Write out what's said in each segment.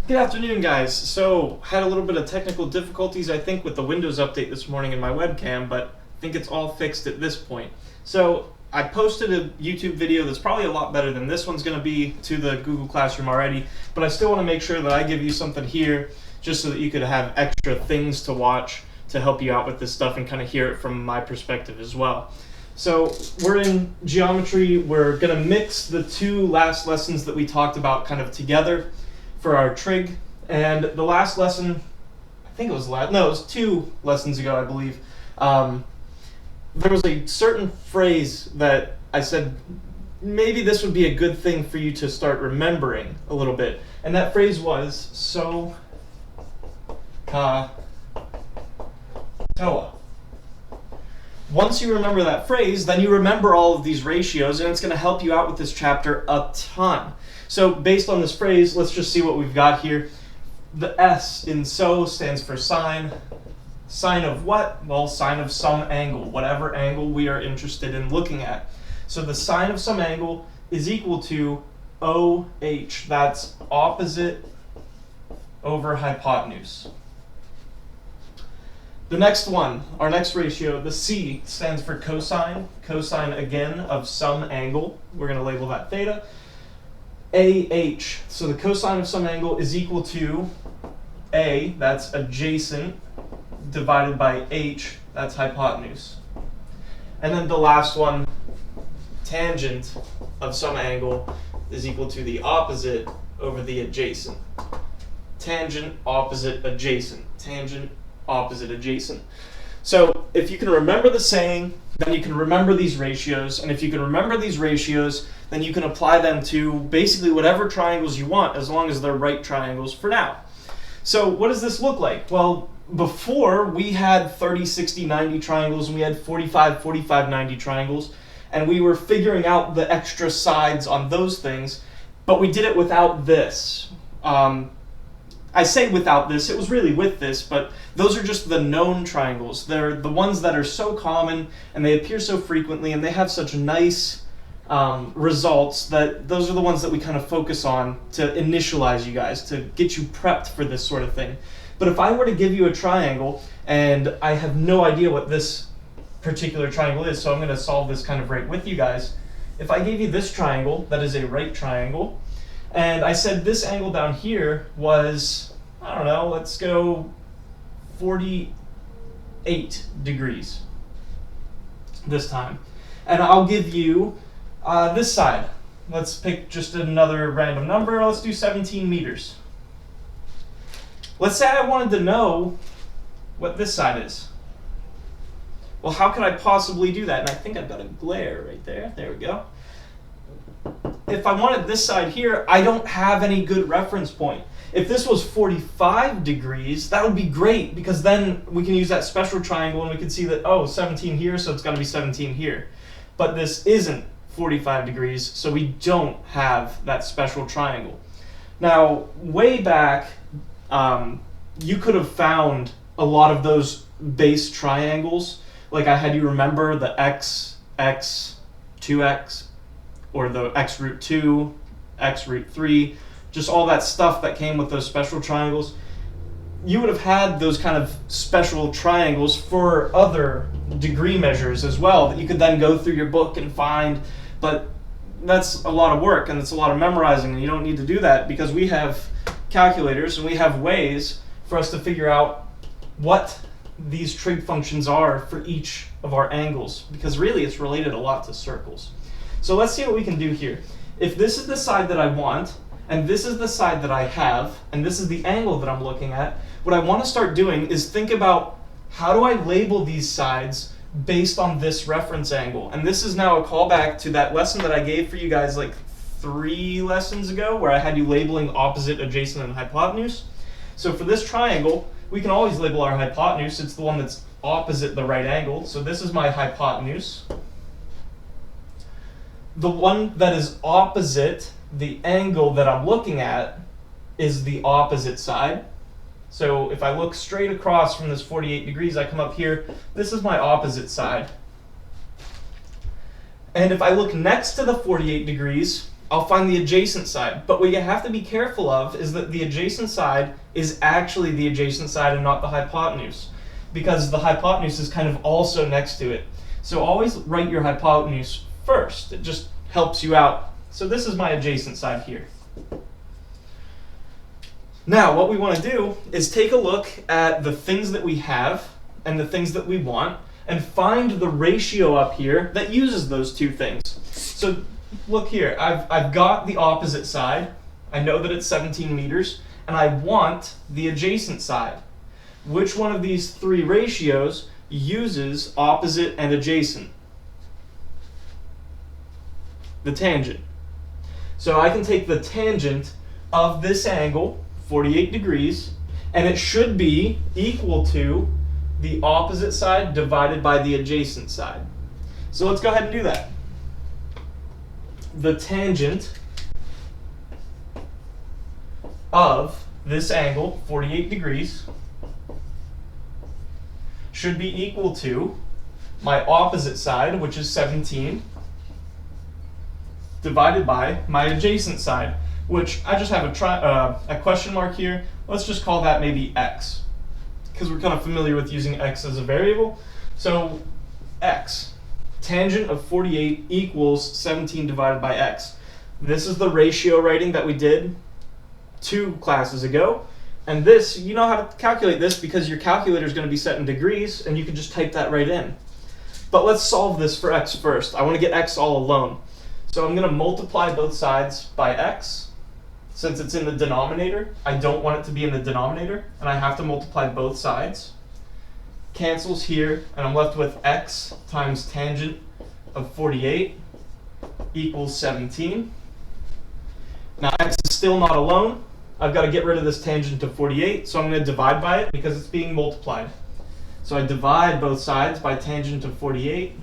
Good afternoon, guys. So, had a little bit of technical difficulties, I think, with the Windows update this morning in my webcam, but I think it's all fixed at this point. So, I posted a YouTube video that's probably a lot better than this one's going to be to the Google Classroom already, but I still want to make sure that I give you something here just so that you could have extra things to watch to help you out with this stuff and kind of hear it from my perspective as well. So we're in geometry. We're going to mix the two last lessons that we talked about kind of together for our trig. And the last lesson, I think it was it was 2 lessons ago, I believe. There was a certain phrase that I said maybe this would be a good thing for you to start remembering a little bit. And that phrase was so ka toa. Once you remember that phrase, then you remember all of these ratios, and it's going to help you out with this chapter a ton. So based on this phrase, let's just see what we've got here. The S in so stands for sine. Sine of what? Well, sine of some angle, whatever angle we are interested in looking at. So the sine of some angle is equal to OH. That's opposite over hypotenuse. The next one, our next ratio, the C stands for cosine. Cosine, again, of some angle. We're going to label that theta. AH, so the cosine of some angle is equal to A, that's adjacent, divided by H, that's hypotenuse. And then the last one, tangent of some angle is equal to the opposite over the adjacent. Tangent, opposite, adjacent. Tangent, opposite, adjacent. So if you can remember the saying, then you can remember these ratios, and if you can remember these ratios, then you can apply them to basically whatever triangles you want, as long as they're right triangles for now. So what does this look like? Well, before we had 30, 60, 90 triangles, and we had 45, 45, 90 triangles, and we were figuring out the extra sides on those things, but we did it without this. I say without this, it was really with this, but those are just the known triangles. They're the ones that are so common, and they appear so frequently, and they have such nice results that those are the ones that we kind of focus on to initialize you guys, to get you prepped for this sort of thing. But if I were to give you a triangle, and I have no idea what this particular triangle is, so I'm going to solve this kind of right with you guys. If I gave you this triangle, that is a right triangle, and I said this angle down here was, I don't know, let's go 48 degrees this time. And I'll give you this side. Let's pick just another random number. Let's do 17 meters. Let's say I wanted to know what this side is. Well, how could I possibly do that? And I think I've got a glare right there. There we go. If I wanted this side here, I don't have any good reference point. If this was 45 degrees, that would be great, because then we can use that special triangle and we can see that, oh, 17 here, so it's got to be 17 here. But this isn't 45 degrees, so we don't have that special triangle. Now, way back, you could have found a lot of those base triangles. Like I had you remember the x, 2x, or the x root 2, x root 3, just all that stuff that came with those special triangles. You would have had those kind of special triangles for other degree measures as well that you could then go through your book and find, but that's a lot of work and it's a lot of memorizing, and you don't need to do that because we have calculators and we have ways for us to figure out what these trig functions are for each of our angles, because really it's related a lot to circles. So let's see what we can do here. If this is the side that I want, and this is the side that I have, and this is the angle that I'm looking at, what I want to start doing is think about how do I label these sides based on this reference angle. And this is now a callback to that lesson that I gave for you guys like 3 lessons ago, where I had you labeling opposite, adjacent, and hypotenuse. So for this triangle, we can always label our hypotenuse. It's the one that's opposite the right angle. So this is my hypotenuse. The one that is opposite the angle that I'm looking at is the opposite side. So if I look straight across from this 48 degrees, I come up here, this is my opposite side. And if I look next to the 48 degrees, I'll find the adjacent side. But what you have to be careful of is that the adjacent side is actually the adjacent side and not the hypotenuse, because the hypotenuse is kind of also next to it. So always write your hypotenuse first. It just helps you out. So this is my adjacent side here. Now what we want to do is take a look at the things that we have and the things that we want and find the ratio up here that uses those two things. So look here, I've got the opposite side. I know that it's 17 meters, and I want the adjacent side. Which one of these three ratios uses opposite and adjacent? The tangent. So I can take the tangent of this angle, 48 degrees, and it should be equal to the opposite side divided by the adjacent side. So let's go ahead and do that. The tangent of this angle, 48 degrees, should be equal to my opposite side, which is 17, divided by my adjacent side, which I just have a question mark here. Let's just call that maybe x, because we're kind of familiar with using x as a variable. So x, tangent of 48 equals 17 divided by x. This is the ratio writing that we did 2 classes ago. And this, you know how to calculate this because your calculator is going to be set in degrees, and you can just type that right in. But let's solve this for x first. I want to get x all alone. So I'm going to multiply both sides by x. Since it's in the denominator, I don't want it to be in the denominator, and I have to multiply both sides. Cancels here, and I'm left with x times tangent of 48 equals 17. Now x is still not alone. I've got to get rid of this tangent of 48, so I'm going to divide by it because it's being multiplied. So I divide both sides by tangent of 48.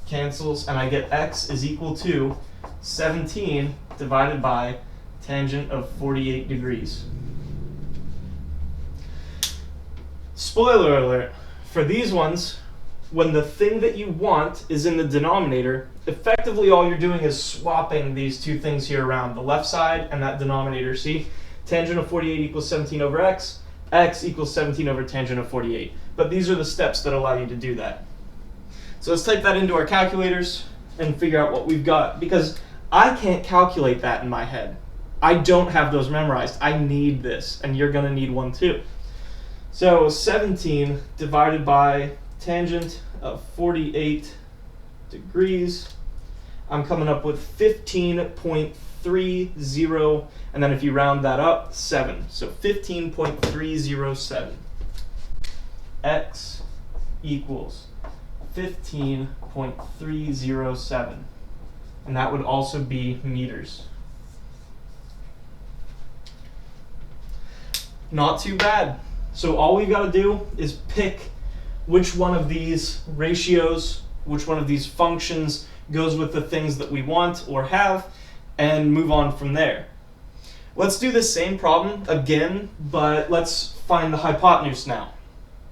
Cancels, and I get x is equal to 17 divided by tangent of 48 degrees. Spoiler alert, for these ones, when the thing that you want is in the denominator, effectively all you're doing is swapping these two things here around, the left side and that denominator. See, tangent of 48 equals 17 over x, x equals 17 over tangent of 48. But these are the steps that allow you to do that. So let's type that into our calculators and figure out what we've got, because I can't calculate that in my head. I don't have those memorized. I need this, and you're going to need one too. So 17 divided by tangent of 48 degrees, I'm coming up with 15.30, and then if you round that up, 7. So 15.307. X equals 15.307. And that would also be meters. Not too bad. So all we've got to do is pick which one of these ratios, which one of these functions goes with the things that we want or have, and move on from there. Let's do this same problem again, but let's find the hypotenuse now.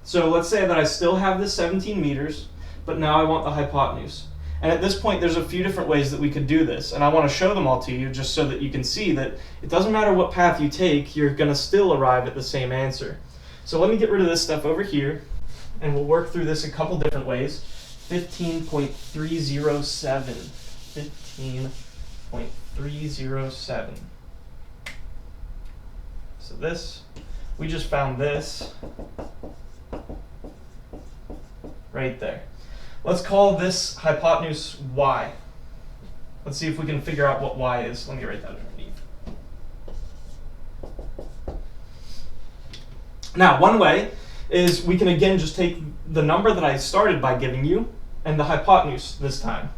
So let's say that I still have this 17 meters, but now I want the hypotenuse. And at this point, there's a few different ways that we could do this, and I want to show them all to you just so that you can see that it doesn't matter what path you take, you're going to still arrive at the same answer. So let me get rid of this stuff over here, and we'll work through this a couple different ways. 15.307. 15.307. So this, we just found this right there. Let's call this hypotenuse y. Let's see if we can figure out what y is. Let me write that underneath. Now, one way is we can again just take the number that I started by giving you and the hypotenuse this time.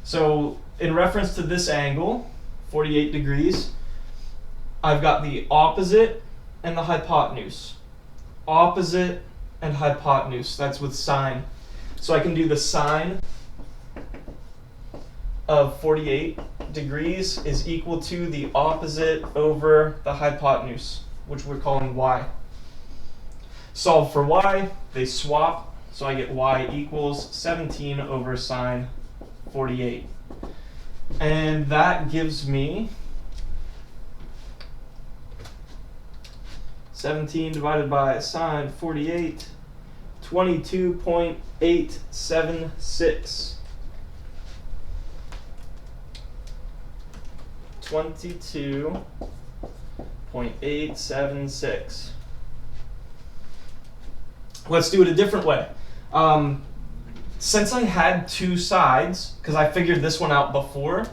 So in reference to this angle, 48 degrees, I've got the opposite and the hypotenuse. Opposite and hypotenuse, that's with sine. So I can do the sine of 48 degrees is equal to the opposite over the hypotenuse, which we're calling y. Solve for y, they swap. So I get y equals 17 over sine 48. And that gives me 17 divided by sine 48, 22.876. 22.876. Let's do it a different way. Since I had two sides, because I figured this one out before,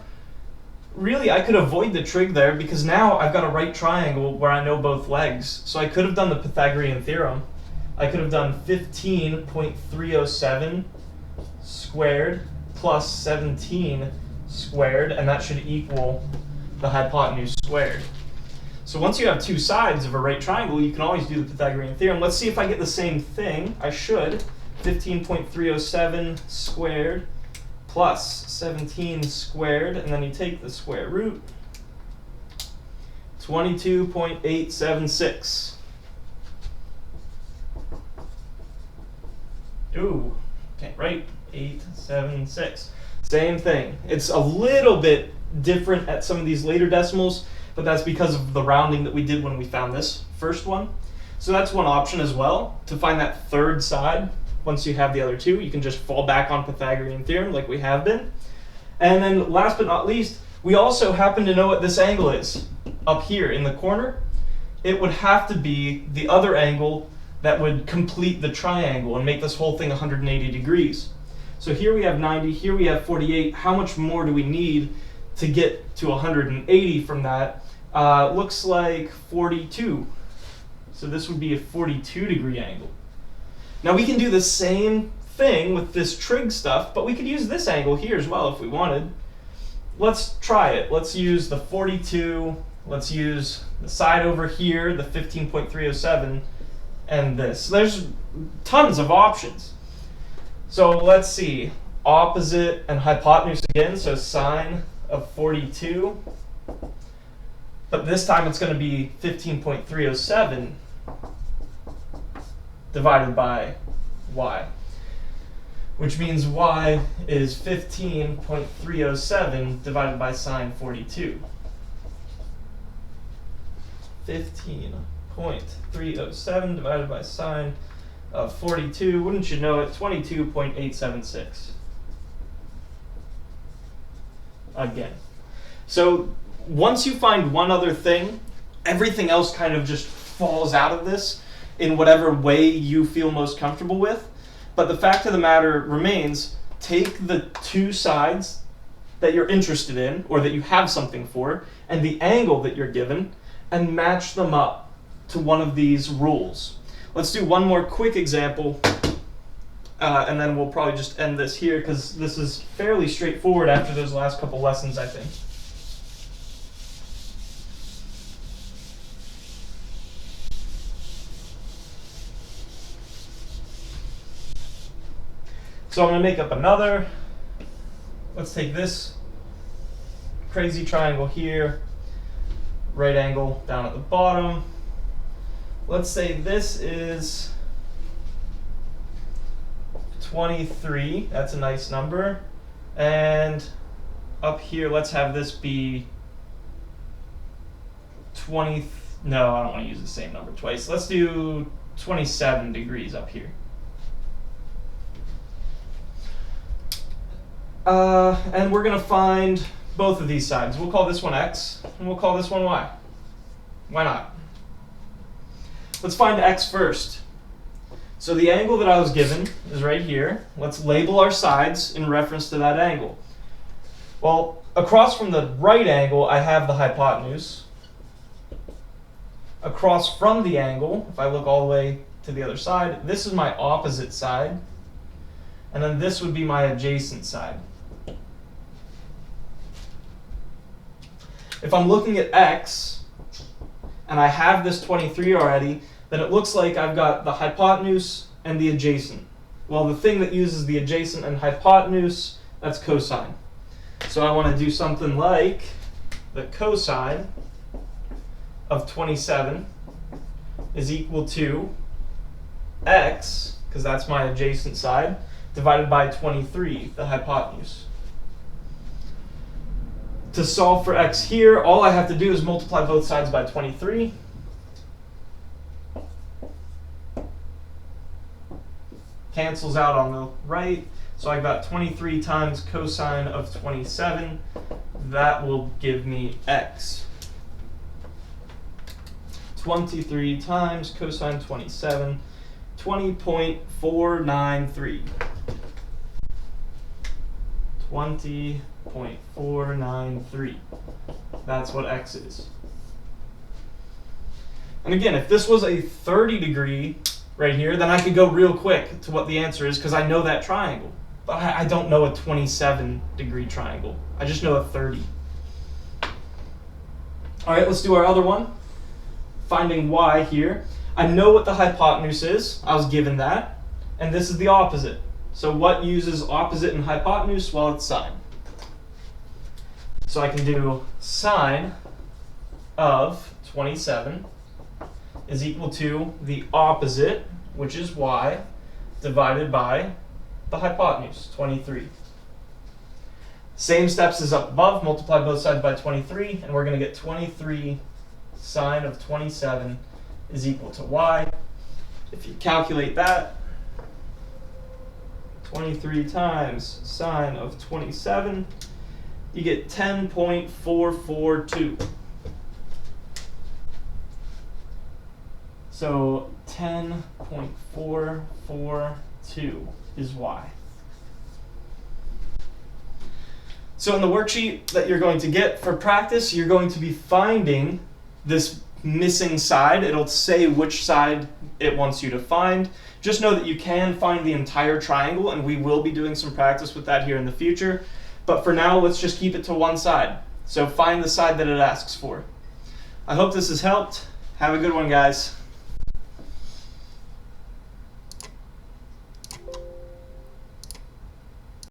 really I could avoid the trig there because now I've got a right triangle where I know both legs. So I could have done the Pythagorean theorem. I could have done 15.307 squared plus 17 squared, and that should equal the hypotenuse squared. So once you have two sides of a right triangle, you can always do the Pythagorean theorem. Let's see if I get the same thing. I should. 15.307 squared plus 17 squared, and then you take the square root. 22.876. Ooh, can't write. 876. Same thing. It's a little bit different at some of these later decimals, but that's because of the rounding that we did when we found this first one. So that's one option as well. To find that third side, once you have the other two, you can just fall back on Pythagorean theorem like we have been. And then last but not least, we also happen to know what this angle is up here in the corner. It would have to be the other angle that would complete the triangle and make this whole thing 180 degrees. So here we have 90, here we have 48. How much more do we need to get to 180 from that? Looks like 42. So this would be a 42 degree angle. Now we can do the same thing with this trig stuff, but we could use this angle here as well if we wanted. Let's try it. Let's use the 42. Let's use the side over here, the 15.307, and this. There's tons of options. So let's see. Opposite and hypotenuse again, so sine of 42. But this time it's going to be 15.307 divided by y, which means y is 15.307 divided by sine 42. 15.307 divided by sine of 42, wouldn't you know it, 22.876. Again. So once you find one other thing, everything else kind of just falls out of this in whatever way you feel most comfortable with. But the fact of the matter remains, take the two sides that you're interested in or that you have something for and the angle that you're given and match them up to one of these rules. Let's do one more quick example and then we'll probably just end this here because this is fairly straightforward after those last couple lessons, I think. So I'm going to make up another. Let's take this crazy triangle here, right angle down at the bottom. Let's say this is 23. That's a nice number. And up here, let's have this be 20. No, I don't want to use the same number twice. Let's do 27 degrees up here. And we're going to find both of these sides. We'll call this one x, and we'll call this one y. Why not? Let's find x first. So the angle that I was given is right here. Let's label our sides in reference to that angle. Well, across from the right angle, I have the hypotenuse. Across from the angle, if I look all the way to the other side, this is my opposite side. And then this would be my adjacent side. If I'm looking at x, and I have this 23 already, then it looks like I've got the hypotenuse and the adjacent. Well, the thing that uses the adjacent and hypotenuse, that's cosine. So I want to do something like the cosine of 27 is equal to x because that's my adjacent side, divided by 23, the hypotenuse. To solve for x here, all I have to do is multiply both sides by 23. Cancels out on the right, so I got 23 times cosine of 27. That will give me x. 23 times cosine 27, 20.493. 20.493. That's what x is. And again, if this was a 30 degree right here, then I could go real quick to what the answer is because I know that triangle. But I don't know a 27 degree triangle. I just know a 30. All right, let's do our other one. Finding y here. I know what the hypotenuse is. I was given that. And this is the opposite. So what uses opposite and hypotenuse? Well, it's sine. So I can do sine of 27 is equal to the opposite, which is y, divided by the hypotenuse, 23. Same steps as up above, multiply both sides by 23, and we're going to get 23 sine of 27 is equal to y. If you calculate that, 23 times sine of 27, you get 10.442. So 10.442 is y. So in the worksheet that you're going to get for practice, you're going to be finding this missing side. It'll say which side it wants you to find. Just know that you can find the entire triangle, and we will be doing some practice with that here in the future. But for now, let's just keep it to one side. So find the side that it asks for. I hope this has helped. Have a good one, guys.